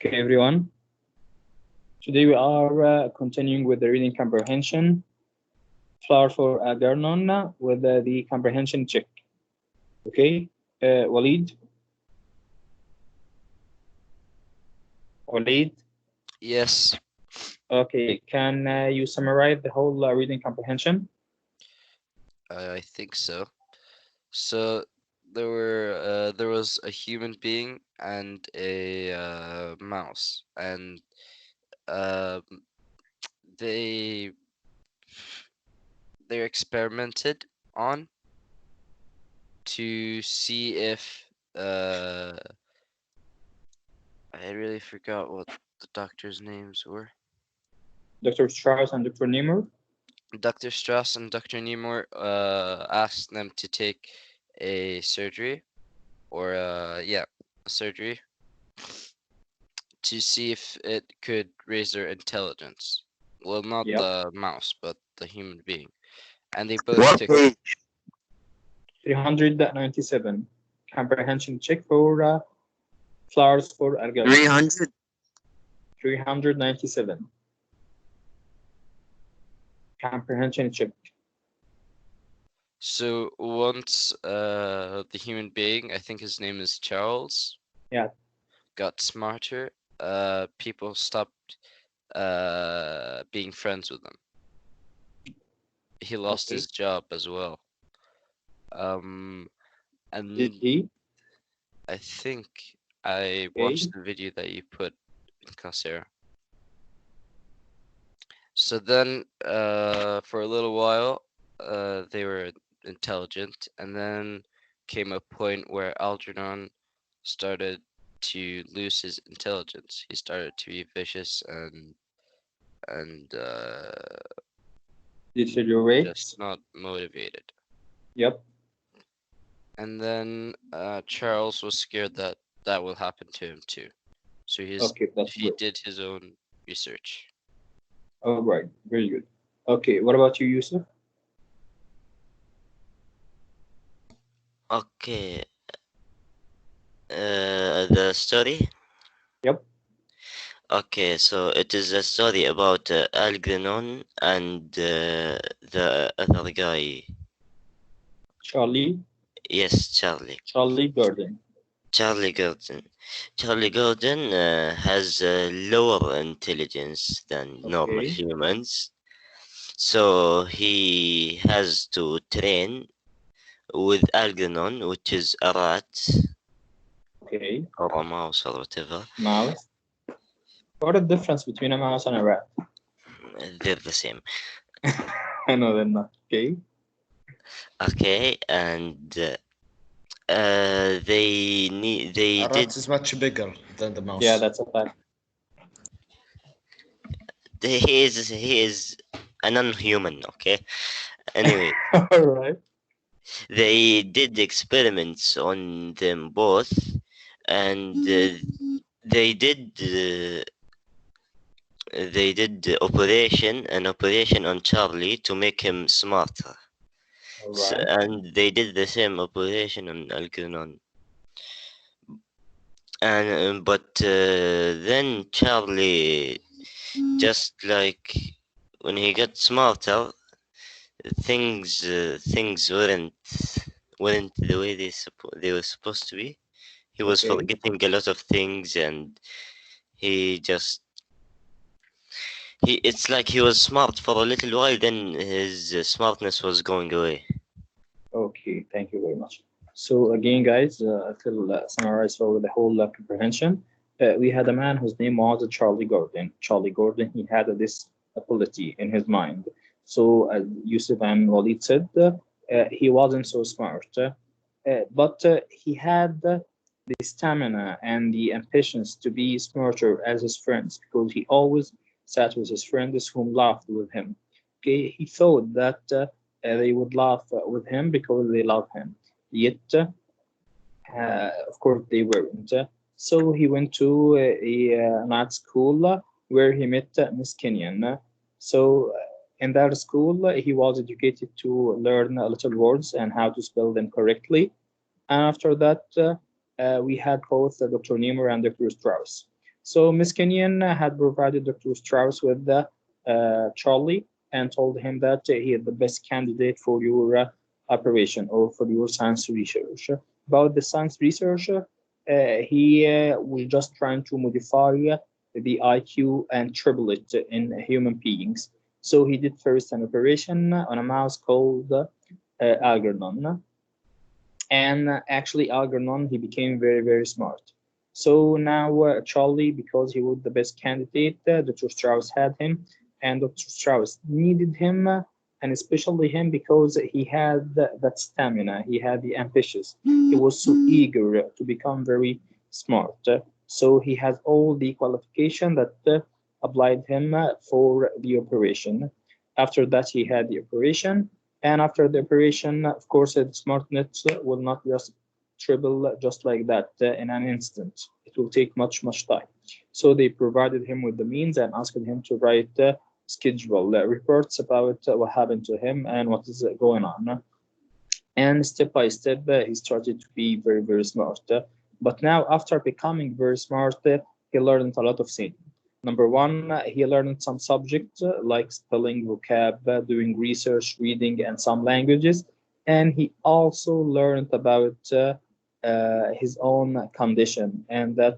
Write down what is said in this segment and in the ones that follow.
Okay, everyone. Today we are continuing with the reading comprehension. Flower for Algernon with the comprehension check. Okay, Walid. Walid. Yes, Okay, can you summarize the whole reading comprehension? I think so. So there was a human being and a mouse, and um, they they experimented on to see if I really forgot what the doctor's names were. Dr. Strauss and Dr. Niemer. Dr. Strauss and Dr. Nemor asked them to take a surgery, or a surgery to see if it could raise their intelligence. Well, not Yep. the mouse, but the human being. And they both What took page? 397. Comprehension check for flowers for Algernon. 300? 397. Comprehension check. So once the human being, I think his name is Charles, Yeah. got smarter, people stopped being friends with him. He lost Okay. his job as well. Did And he? I think I Okay. watched the video that you put in Coursera. So then, for a little while, they were intelligent, and then came a point where Algernon started to lose his intelligence. He started to be vicious and Deteriorate. just not motivated. Yep. And then Charles was scared that that will happen to him too. So Okay, that's he good. did his own research. All right, very good. Okay, what about you, Yusuf? Okay. The story? Yep. Okay, so it is a story about Algernon and the other guy. Charlie. Yes, Charlie. Charlie Gordon. Charlie Gordon. Charlie Gordon has lower intelligence than normal Okay. humans. So he has to train with Algernon, which is a rat Okay. or a mouse or whatever. Mouse. What is the difference between a mouse and a rat? They're the same. I know they're not. Okay. Okay, and they A did rat is much bigger than the mouse. Yeah, that's a fact. he is a non-human. Okay. Anyway, All right. they did experiments on them both, and they did an operation on Charlie to make him smarter. All right. And they did the same operation on Algernon. And but then Charlie, just like when he got smarter, things weren't the way they were supposed to be. He was Okay. forgetting a lot of things, and he just it's like he was smart for a little while, then his smartness was going away. Okay. Thank you very much. So again, guys, to summarize over the whole comprehension, we had a man whose name was Charlie Gordon. Charlie Gordon, he had this ability in his mind. So as Yusuf and Walid said, he wasn't so smart, but he had the stamina and the ambitions to be smarter as his friends because he always sat with his friends whom laughed with him. Okay, he thought that they would laugh with him because they love him. Yet, of course, they weren't. So he went to an art school where he met Miss Kenyon. So in that school, he was educated to learn little words and how to spell them correctly. And after that, we had both Dr. Niemer and Dr. Strauss. So Miss Kenyon had provided Dr. Strauss with the Charlie and told him that he is the best candidate for your operation or for your science research. About the science research, he was just trying to modify the IQ and triple it in human beings. So he did first an operation on a mouse called Algernon. And actually, Algernon, he became very, very smart. So now Charlie, because he was the best candidate, Dr. Strauss had him, and Dr. Strauss needed him, and especially him because he had that stamina, he had the ambitious, he was so eager to become very smart. So he has all the qualification that applied him for the operation. After that, he had the operation, and after the operation, of course, the smartness will not just triple just like that in an instant. It will take much, much time. So they provided him with the means and asked him to write schedule reports about what happened to him and what is going on. And step by step, he started to be very, very smart. But now, after becoming very smart, he learned a lot of things. Number one, he learned some subjects like spelling, vocab, doing research, reading, and some languages. And he also learned about his own condition. And that,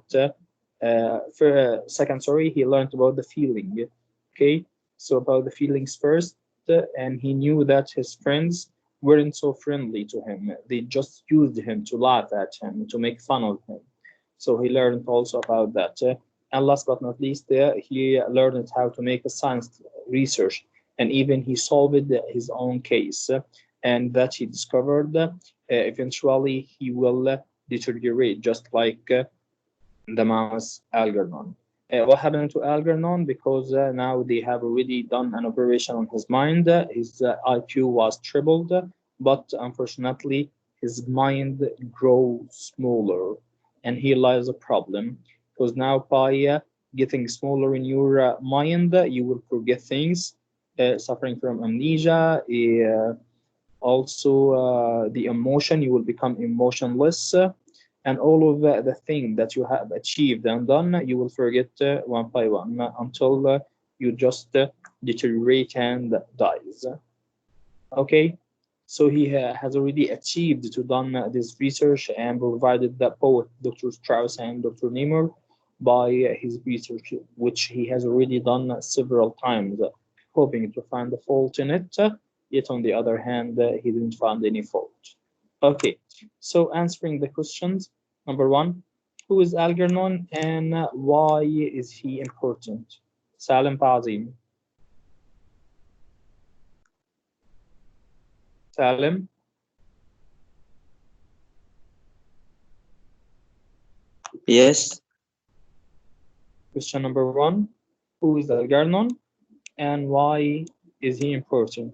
for second, sorry, he learned about the feeling. Okay, so about the feelings first, and he knew that his friends weren't so friendly to him. They just used him to laugh at him, to make fun of him. So he learned also about that. And last but not least, he learned how to make a science research, and even he solved his own case. And that he discovered eventually he will deteriorate, just like the mouse Algernon. What happened to Algernon? Because now they have already done an operation on his mind. His IQ was tripled, but unfortunately, his mind grows smaller, and here lies a problem. Because now, by getting smaller in your mind, you will forget things, suffering from amnesia. Also, the emotion, you will become emotionless. And all of the thing that you have achieved and done, you will forget one by one until you just deteriorate and dies. Okay, so he has already achieved to done this research and provided that both Dr. Strauss and Dr. Niemer by his research, which he has already done several times, hoping to find a fault in it. Yet on the other hand, he didn't find any fault. Okay, so answering the questions, number one, who is Algernon and why is he important? Salim Bazim. Salim, Yes, question number one, who is Algernon and why is he important?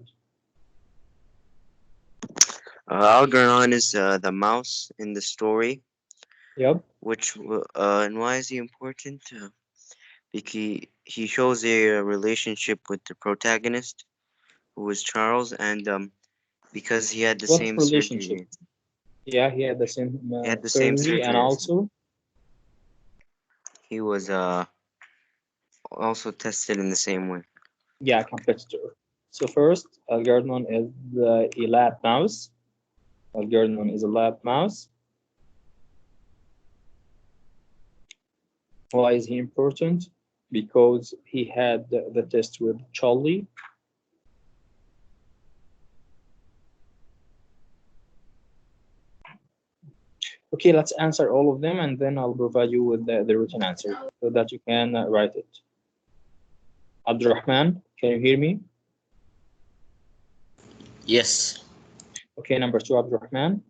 Algernon is the mouse in the story. Yep. And why is he important? Because he shows a relationship with the protagonist, who is Charles, and because he had the What same relationship? surgery. Yeah, he had the same He had the same surgery and surgery. also He was also tested in the same way. yeah, competitor. So first, Algernon is a lab mouse. Algernon is a lab mouse. Why is he important? Because he had the test with Charlie. Okay, let's answer all of them and then I'll provide you with the written answer so that you can write it. Abdurrahman, can you hear me? Yes. Okay, number two, Abdurrahman.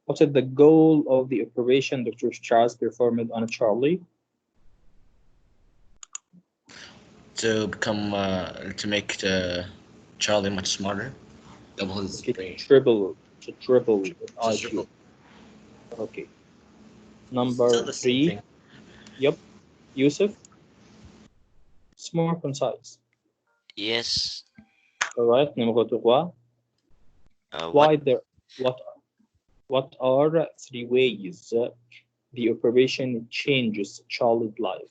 What is the goal of the operation Dr. Strauss performed on Charlie? To become to make Charlie much smarter. Double his Okay, brain. triple To IQ. triple. Okay. Still Number the same three. thing. Yep. Yusuf. It's more concise. Yes. All right. Numéro trois. What? Why there? What? What are three ways the operation changes Charlie's life?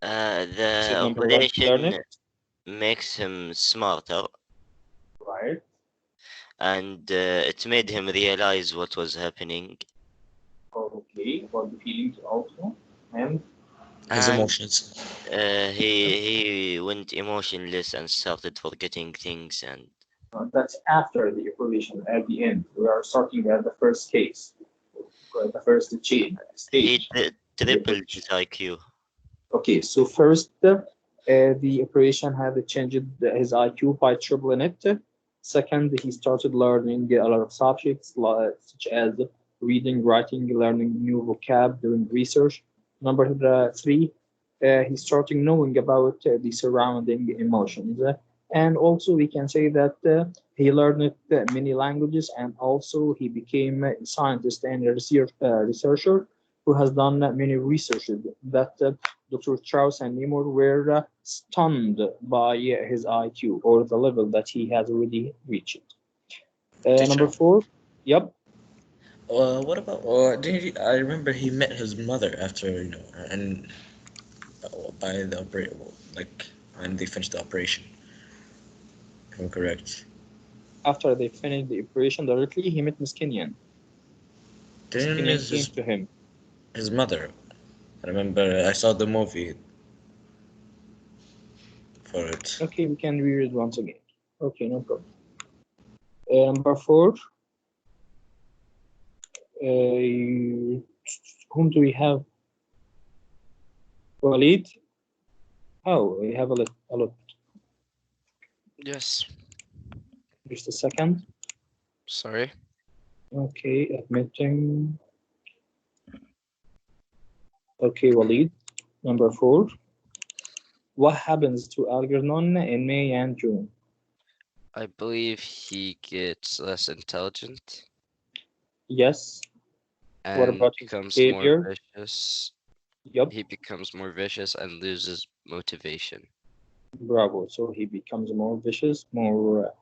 Is it The number one, learn operation it, makes him smarter, right? and it made him realize what was happening. Okay, what the feelings also, and His And emotions. he went emotionless and started forgetting things. And that's after the operation. At the end, we are starting at the first case, the first he stage. The tripled operation. his IQ. Okay, so first, the operation had changed his IQ by tripling it. Second, he started learning a lot of subjects such as reading, writing, learning new vocab, doing research. Number three, he started knowing about the surrounding emotions. And also, we can say that he learned many languages, and also he became a scientist and a researcher who has done many researches that Dr. Strauss and Nemor were stunned by his IQ or the level that he has already reached. Number Teacher. four, yep, What about? Did he, I remember he met his mother after and by the operation, like when they finished the operation. If I'm correct. after they finished the operation directly, he met Miss Kenyon. Miss Didn't Kenyon came to him. his mother? I remember I saw the movie for it. Okay, we can read it once again. Okay, no problem. Number four, whom do we have? Walid. Oh, we have a lot. Yes. Just a second. Sorry. Okay, admitting. Okay, Walid. Number four. What happens to Algernon in May and June? I believe he gets less intelligent Yes. What and about his becomes more behavior? vicious. Yup. He becomes more vicious and loses motivation. Bravo. So he becomes more vicious, more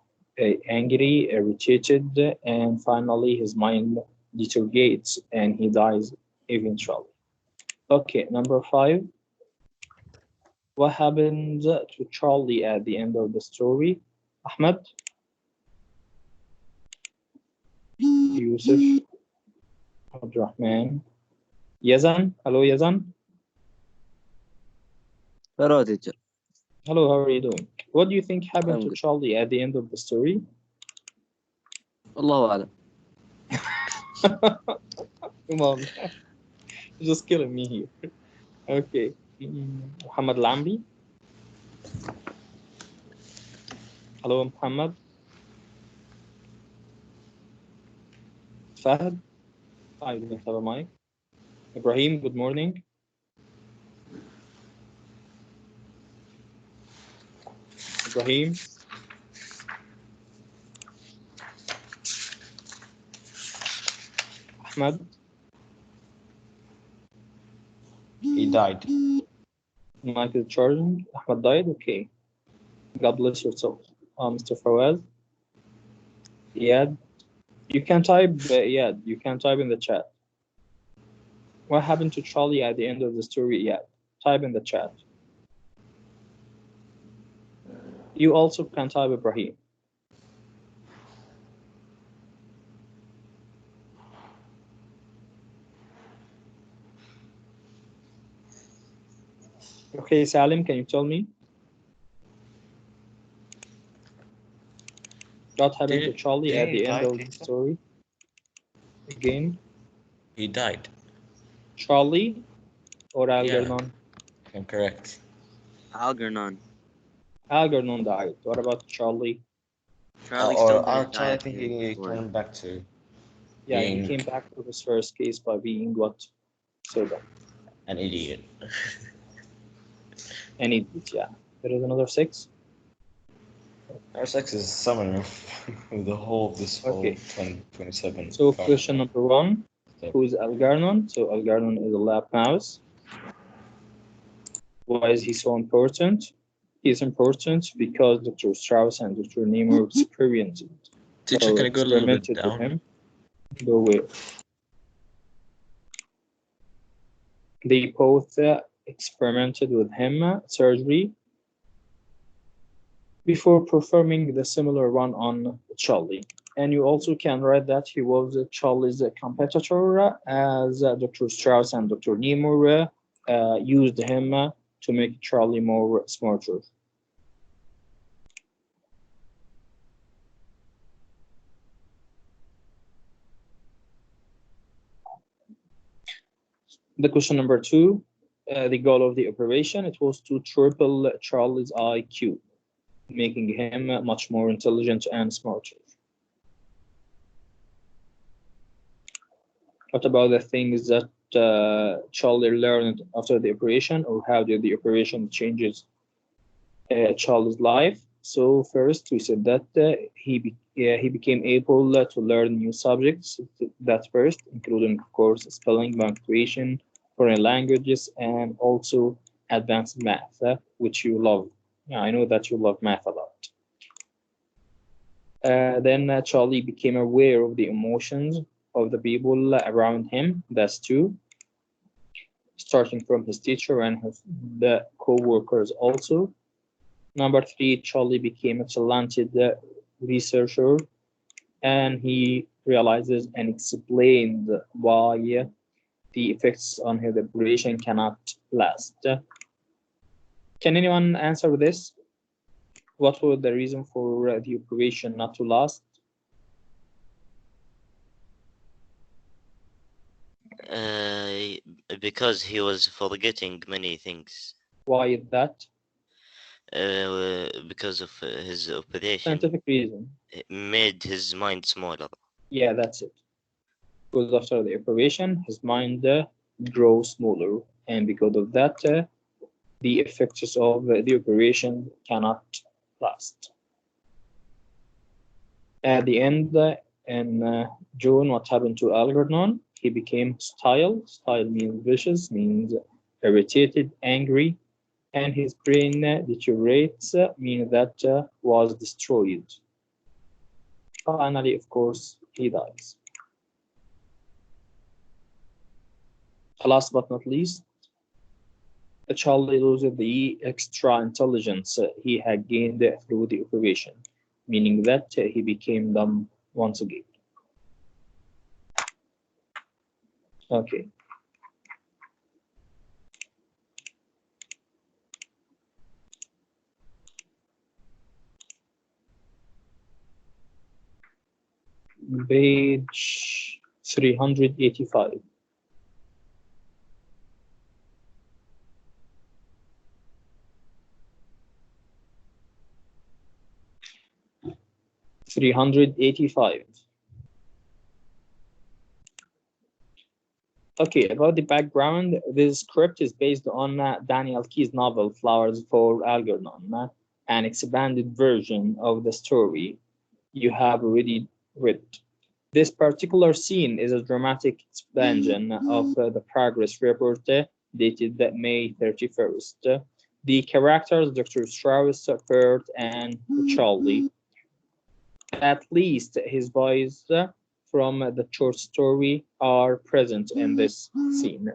angry, irritated, and finally his mind deteriorates and he dies eventually. Okay, number five. What happens to Charlie at the end of the story? Ahmed, Yusuf, Abdurrahman, Yazan. Hello, Yazan. Hello, teacher. Hello, how are you doing? What do you think happened I'm to good. Charlie at the end of the story? الله أعلم. Come on, you're just killing me here. Okay. Muhammad Lambi. Hello, Muhammad. Fahad. I don't have a mic. Ibrahim, good morning. Ibrahim. Ahmed. He died. Mic is charging. Ahmed died. Okay. God bless your soul. Mr. Fawaz. Iyad. You can type, Iyad. You can type in the chat. What happened to Charlie at the end of the story? Iyad. Type in the chat. You also can type Ibrahim. Okay, Salim, can you tell me? What happened to Charlie at the end of the story? Again, He died. Charlie or Yeah, Algernon? if I'm correct. Algernon. Algernon died. What about Charlie? Charlie still Or didn't die I at the think end of the he story. turned back to Yeah, he being came back to his first case by being what? Soda. an idiot. And he did, yeah. There is another six. Our sex is summoner of the whole of this whole Okay. 2027. So question number one, who is Algernon? So Algernon is a lab mouse. Why is he so important? He's important because Dr. Strauss and Dr. Nemor experienced Teacher, or can I go a little bit experimented with down? him. Go with. They both experimented with him surgery before performing the similar one on Charlie. And you also can read that he was Charlie's competitor, as Dr. Strauss and Dr. Niemour used him to make Charlie more smarter. The question number two, the goal of the operation, it was to triple Charlie's IQ, making him much more intelligent and smarter. What about the things that Charlie learned after the operation, or how did the operation changes Charlie's life? So first, we said that he became able to learn new subjects. That's first, including, of course, spelling, punctuation, foreign languages, and also advanced math, which you love. Yeah, I know that you love math a lot. Then Charlie became aware of the emotions of the people around him. That's two, starting from his teacher and the co-workers also. Number three, Charlie became a talented researcher, and he realizes and explained why the effects on his operation cannot last. Can anyone answer this? What was the reason for the operation not to last? Because he was forgetting many things. Why is that? Because of his operation, Scientific reason. it made his mind smaller. Yeah, that's it. Because after the operation, his mind grows smaller, and because of that, the effects of the operation cannot last. At the end, in June, what happened to Algernon? He became hostile. Hostile means vicious, means irritated, angry, and his brain deteriorates, meaning that was destroyed. Finally, of course, he dies. Last but not least, Charlie loses the extra intelligence he had gained through the operation, meaning that he became dumb once again. Okay. Page 385. Okay, about the background, this script is based on Daniel Keyes' novel Flowers for Algernon, an expanded version of the story you have already read. This particular scene is a dramatic expansion of the progress report dated May 31st. The characters, Dr. Strauss, Kurt, and Charlie, at least his voice from the short story, are present in this scene.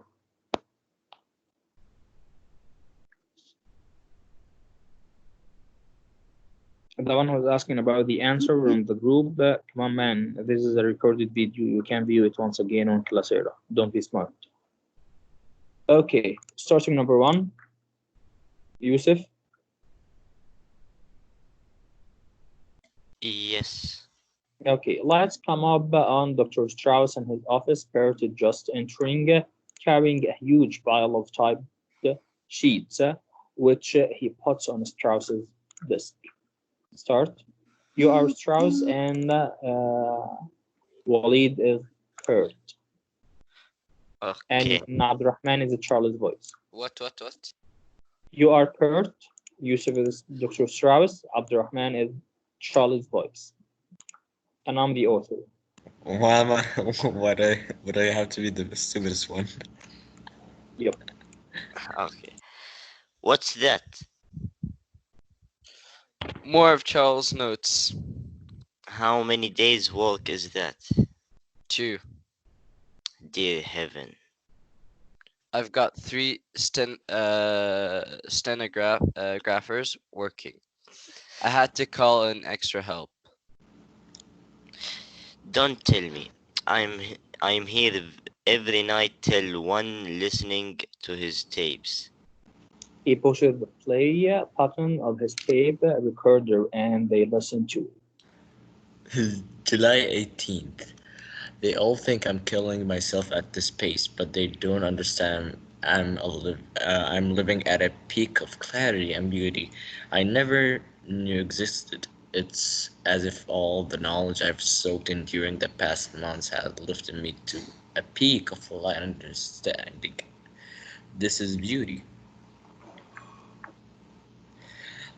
The one who's asking about the answer from the group, come on, man, this is a recorded video. You can view it once again on Classera. Don't be smart. Okay, starting number one, Yusuf. Yes. Okay, lights come up on Dr. Strauss and his office. Bert is just entering, carrying a huge pile of typed sheets, which he puts on Strauss's desk. Start. You are Strauss, and Walid is Kurt. Okay. And Abdurrahman is Charlie's voice. What? You are Kurt, Yusuf is Dr. Strauss, Abdurrahman is Charlie's voice. And I'm the author. Why am I? Would I have to be the stupidest one? Yep. Okay. What's that? More of Charles' notes. How many days' work is that? 2. Dear heaven. I've got three stenographers working. I had to call in extra help. Don't tell me. I'm here every night till one listening to his tapes. He pushes the play button of his tape recorder and they listen to it. July 18th. They all think I'm killing myself at this pace, but they don't understand I'm living at a peak of clarity and beauty I never knew existed. It's as if all the knowledge I've soaked in during the past months has lifted me to a peak of light understanding. This is beauty,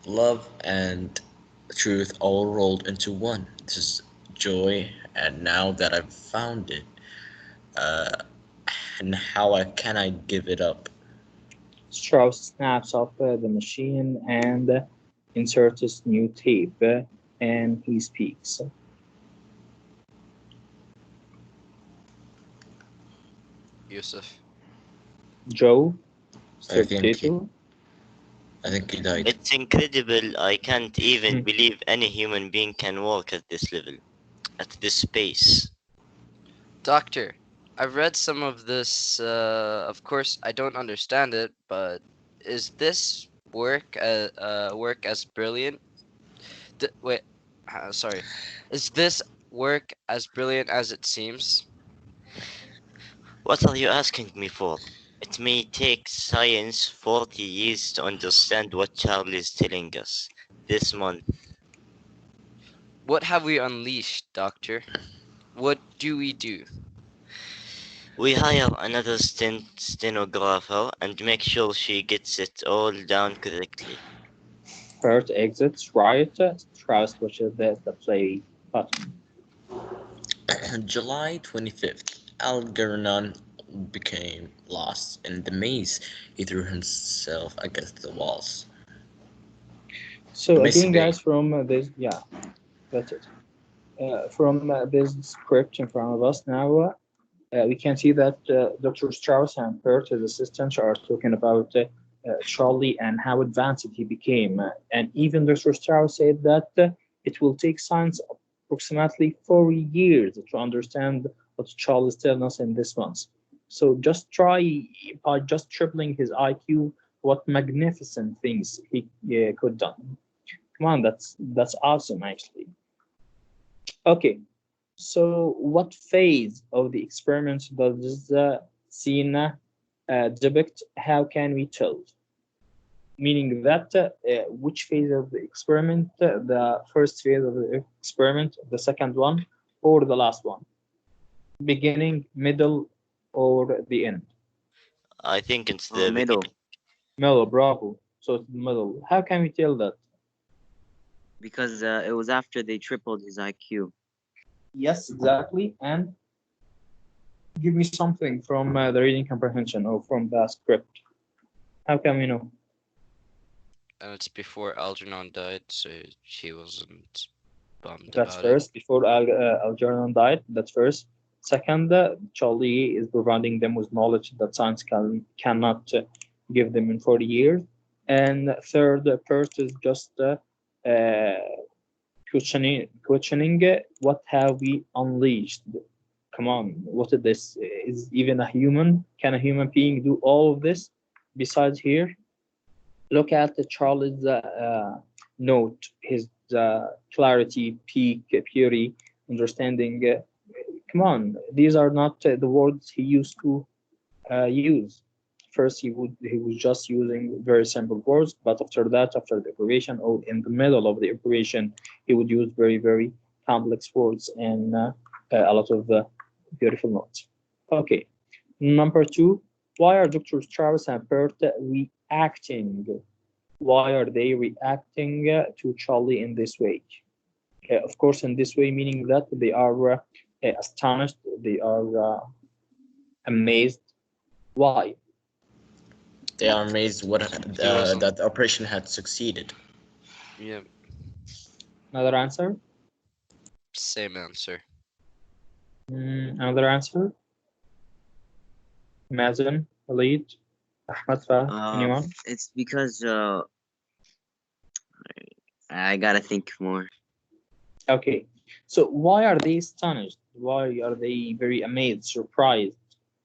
love, and truth all rolled into one. This is joy, and now that I've found it, uh, and can I give it up? Strauss snaps off the machine and inserts new tape and he speaks. Yusuf. Joe, I Mr. think he, Potato. I think he died. It's incredible. I can't even believe any human being can walk at this level, at this pace. Doctor, I've read some of this. Of course, I don't understand it, but is this work as brilliant? Wait, sorry. Is this work as brilliant as it seems? What are you asking me for? It may take science 40 years to understand what Charlie is telling us this month. What have we unleashed, Doctor? What do we do? We hire another stenographer and make sure she gets it all down correctly. Bert exits right. Strauss pushes the play button. July 25th. Algernon became lost in the maze. He threw himself against the walls. So again, Basically, guys, from this, yeah, that's it. From this script in front of us now, we can see that Dr. Strauss and Bert, his assistant, are talking about Charlie and how advanced he became. And even Dr. Strauss said that it will take science approximately 40 years to understand what Charlie is telling us in this month. So just try by just tripling his IQ, what magnificent things he could done. Come on, that's awesome, actually. Okay, so what phase of the experiment does the scene depict? How can we tell? Meaning that which phase of the experiment, the first phase of the experiment, the second one, or the last one? Beginning, middle, or the end? I think it's the Middle, beginning. Middle, bravo. So it's the middle. How can we tell that? because it was after they tripled his IQ. Yes, exactly. And give me something from the reading comprehension or from the script. How can we know? And it's before Algernon died, so she wasn't bummed That's about it. first. Before Algernon died, that's first. Second, Charlie is providing them with knowledge that science cannot give them in 40 years. And third, Perth is just questioning what have we unleashed. Come on, what is this? Is even a human? Can a human being do all of this? Besides here, look at the Charlie's note, his clarity, peak, purity, understanding. Come on, these are not the words he used to use. First, he was just using very simple words, but after that, after the operation or in the middle of the operation, he would use very complex words and a lot of beautiful notes. Okay, number two, why are Dr. Strauss and Bert reacting? Why are they reacting to Charlie in this way? Of course, in this way, meaning that they are astonished, they are amazed. Why? they are amazed He wasn't. that the operation had succeeded. Yeah, Another answer? same answer. Another answer? Imagine Khalid, Ahmed, anyone? It's because I gotta think more. Okay. So why are they astonished? Why are they very amazed, surprised?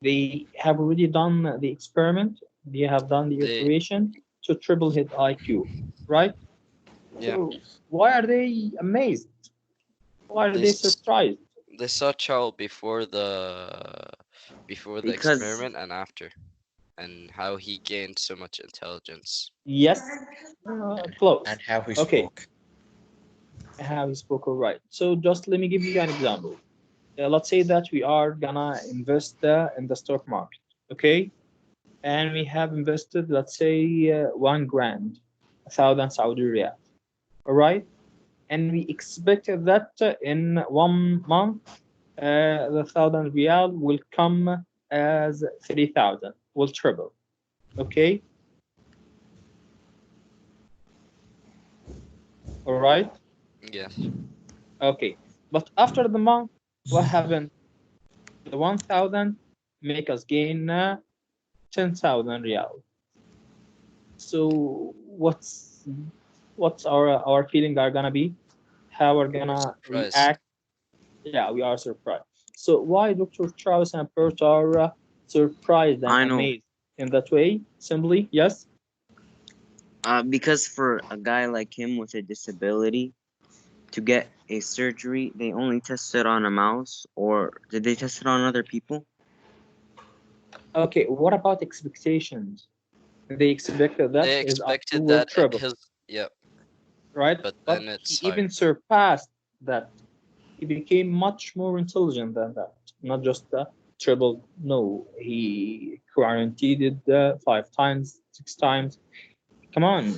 They have already done the experiment. They have done the They iteration to triple hit IQ, right? yeah. So why are they amazed? Why are They they s- surprised? they saw Charles before the Because experiment and after, and how he gained so much intelligence. Yes, close. And how he Okay, spoke. how he spoke all right. So just let me give you an example. Let's say that we are gonna invest in the stock market, okay? And we have invested, let's say, 1 grand, 1,000 Saudi riyal, all right? And we expected that in 1 month, the 1,000 riyal will come as 3,000, will triple, okay? All right? Yes. Okay. But after the month, what happened? The 1,000 make us gain 10,000 riyal. So what's our feeling are gonna be? How we're We're gonna surprised. react? Yeah, we are surprised. So why Dr. Charles and Bert are surprised and I know. amazed in that way? Simply, yes. Because for a guy like him with a disability to get a surgery, they only test it on a mouse, or did they test it on other people? Okay, what about expectations? They expected that They his IQ expected will that triple, his yeah, right? but But then he it's higher. even surpassed that. He became much more intelligent than that. Not just triple. No, he guaranteed it 5 times, 6 times. Come on.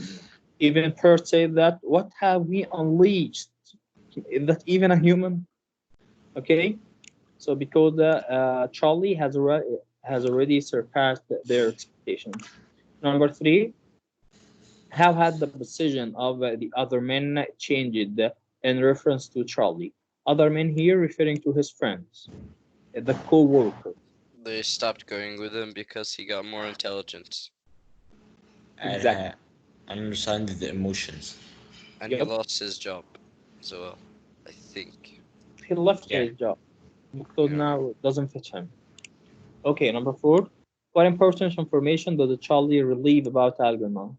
Even Perth said that. What have we unleashed? Is that even a human? Okay. So because Charlie has already surpassed their expectations. Number three, how had the position of the other men changed in reference to Charlie? Other men here referring to his friends, the co-workers. They stopped going with him because he got more intelligence, And Exactly. understand the emotions. and he Yep. lost his job as well. I think. He left Yeah. his job because Yeah. now it doesn't fit him. Okay, number four. What important information does Charlie relieve about Algernon?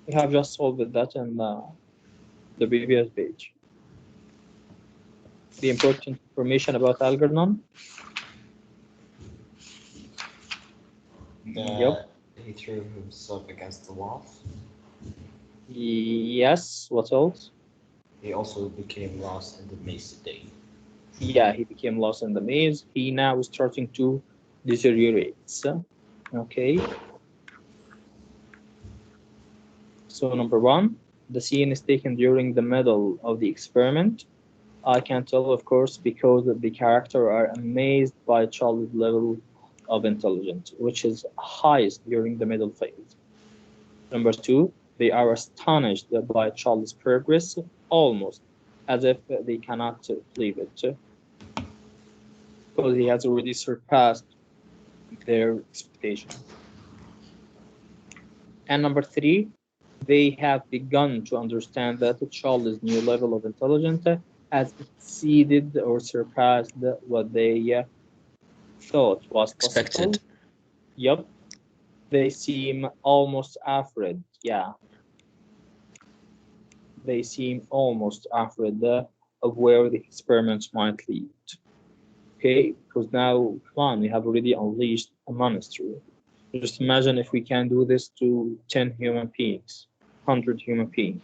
We have just solved that in the previous page. The important information about Algernon. Yep. That he threw himself against the wall. Yes. What else? He also became lost in the maze today. Yeah, he became lost in the maze. He now is starting to deteriorate. Okay. So number one, the scene is taken during the middle of the experiment. I can tell, of course, because the character are amazed by Charlie's level of intelligence, which is highest during the middle phase. Number two, they are astonished by Charlie's progress, almost as if they cannot believe it, because he has already surpassed their expectations. And number three, they have begun to understand that Charlie's new level of intelligence has exceeded or surpassed what they thought was Expected. possible. Yup, they seem almost afraid. Yeah, they seem almost afraid of where the experiments might lead. Okay, because now, come on, we have already unleashed a monster. Just imagine if we can do this to 10 human beings, 100 human beings.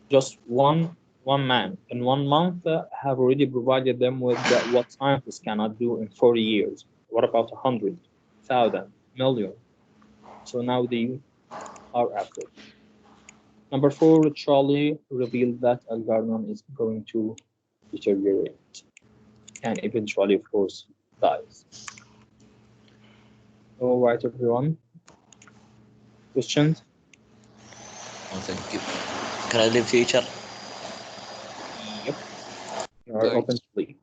Just one man in 1 month have already provided them with what scientists cannot do in 40 years. What about 100,000 million? So now they are after. Number four, Charlie revealed that Algernon is going to deteriorate and eventually, of course, dies. All right, everyone. Questions? Oh, thank you. Can I live future? Yep. You are open Thanks. to leave.